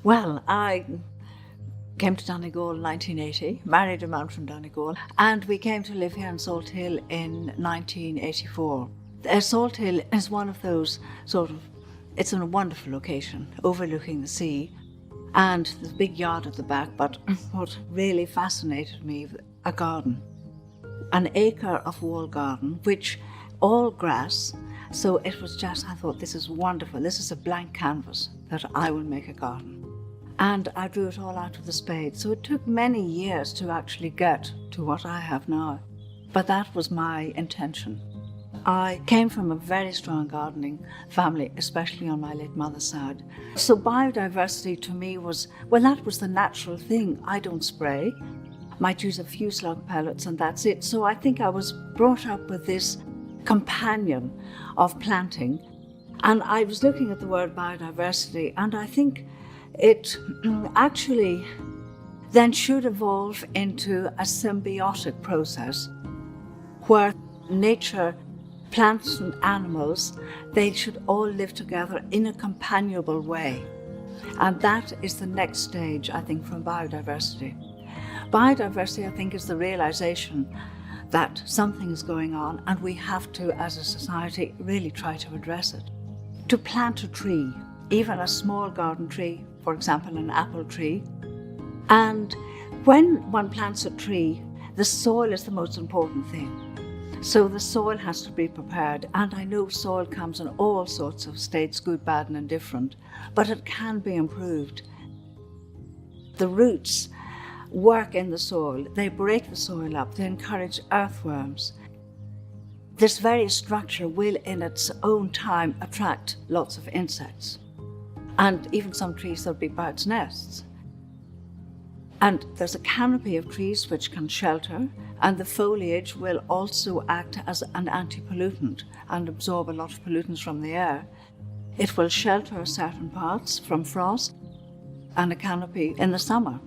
Well, I came to Donegal in 1980, married a man from Donegal, and we came to live here in Salt Hill in 1984. Salt Hill is one of those it's in a wonderful location, overlooking the sea, and there's a big yard at the back, but what really fascinated me, a garden. An acre of wall garden, which all grass, so it was just, I thought, this is wonderful, this is a blank canvas that I will make a garden. And I drew it all out with a spade, so it took many years to actually get to what I have now. But that was my intention. I came from a very strong gardening family, especially on my late mother's side. So biodiversity to me was, well, that was the natural thing. I don't spray, might use a few slug pellets and that's it. So I think I was brought up with this companion of planting. And I was looking at the word biodiversity, and I think it actually then should evolve into a symbiotic process where nature, plants and animals, they should all live together in a companionable way. And that is the next stage, I think, from biodiversity. Biodiversity, I think, is the realization that something is going on and we have to, as a society, really try to address it. To plant a tree, even a small garden tree, for example, an apple tree. And when one plants a tree, the soil is the most important thing. So the soil has to be prepared. And I know soil comes in all sorts of states, good, bad, and indifferent, but it can be improved. The roots work in the soil. They break the soil up. They encourage earthworms. This very structure will, in its own time, attract lots of insects. And even some trees, there'll be birds' nests. And there's a canopy of trees which can shelter, and the foliage will also act as an anti-pollutant and absorb a lot of pollutants from the air. It will shelter certain parts from frost, and a canopy in the summer.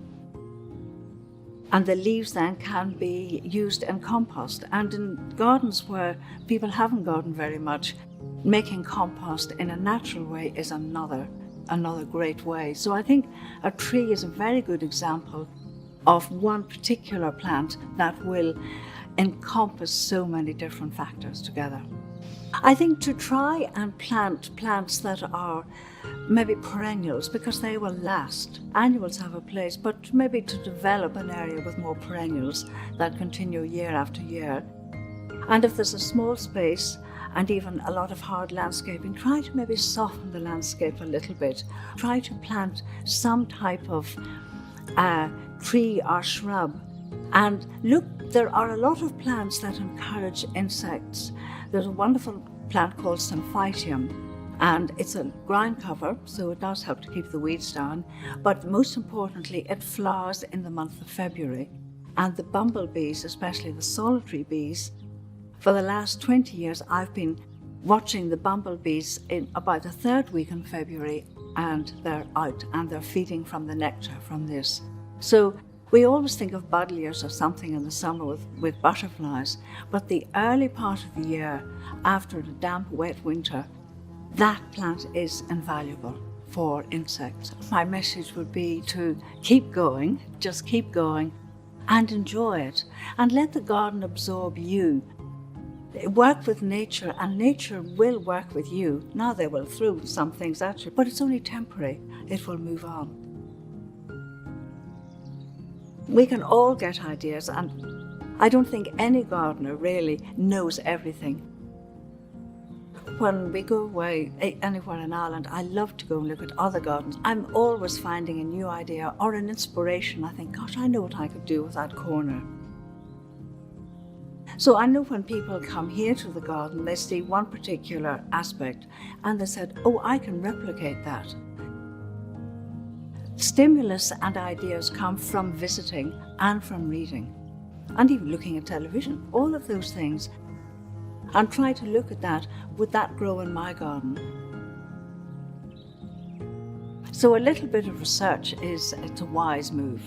And the leaves then can be used in compost. And in gardens where people haven't gardened very much, making compost in a natural way is another great way. So I think a tree is a very good example of one particular plant that will encompass so many different factors together. I think to try and plant plants that are maybe perennials, because they will last. Annuals have a place, but maybe to develop an area with more perennials that continue year after year. And if there's a small space and even a lot of hard landscaping, try to maybe soften the landscape a little bit. Try to plant some type of tree or shrub. And look, there are a lot of plants that encourage insects. There's a wonderful plant called Symphytium, and it's a ground cover, so it does help to keep the weeds down. But most importantly, it flowers in the month of February. And the bumblebees, especially the solitary bees, for the last 20 years, I've been watching the bumblebees in about the third week in February, and they're out and they're feeding from the nectar from this. So we always think of buddleias or something in the summer with butterflies, but the early part of the year, after a damp, wet winter, that plant is invaluable for insects. My message would be to keep going, just keep going and enjoy it, and let the garden absorb you. Work with nature, and nature will work with you. Now they will throw some things at you, but it's only temporary. It will move on. We can all get ideas, and I don't think any gardener really knows everything. When we go away anywhere in Ireland, I love to go and look at other gardens. I'm always finding a new idea or an inspiration. I think, gosh, I know what I could do with that corner. So I know when people come here to the garden, they see one particular aspect and they said, oh, I can replicate that. Stimulus and ideas come from visiting and from reading and even looking at television, all of those things. And try to look at that, would that grow in my garden? So a little bit of research it's a wise move.